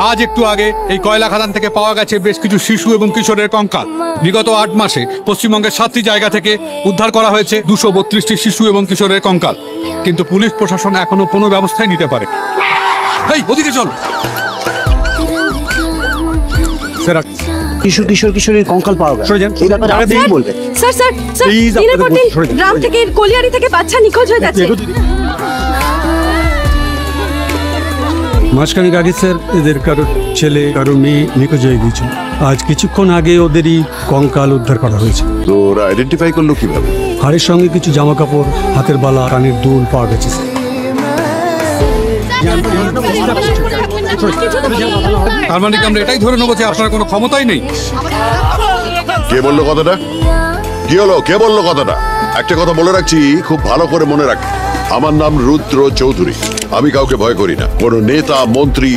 আজ একটু আগে এই কয়লা খাদান থেকে পাওয়া গেছে বেশ কিছু শিশু এবং কিশোরের কঙ্কাল। বিগত 8 মাসে পশ্চিমবঙ্গের 7টি জায়গা থেকে উদ্ধার করা হয়েছে 232টি শিশু এবং কিশোরের কঙ্কাল, কিন্তু পুলিশ প্রশাসন এখনো কোনো ব্যবস্থাই নিতে পারে। এই ওদিকে চল। শিশু কিশোরীর কঙ্কাল পাওয়া গেছে। এই ব্যাপারে আপনি কি বলবেন? স্যার স্যার স্যার দিনের পর দিন গ্রাম থেকে কলিয়ারি থেকে বাচ্চা নিখোঁজ হয়ে যাচ্ছে। মাসখানেক আগে স্যার এদের কারোর ছেলে কারোর মেয়ে নিখোঁজ হয়ে গিয়েছিল। আজ কিছুক্ষণ আগে ওদেরই কঙ্কাল উদ্ধার করা হয়েছে। তো ওরা আইডেন্টিফাই করলো কিভাবে? হাড়ের সঙ্গে কিছু জামা কাপড়, হাতের বালা, কানের দুল পাওয়া গেছে। তার মানে কি আমরা এটাই ধরে নেবো যে আপনার কোনো ক্ষমতাই নেই? কে বললো কথাটা? কি হলো? কে বললো কথাটা? একটা কথা বলে রাখছি, খুব ভালো করে মনে রাখ, আমার নাম রুদ্র চৌধুরী। আমি কাউকে ভয় করি না, কোনো নেতা মন্ত্রী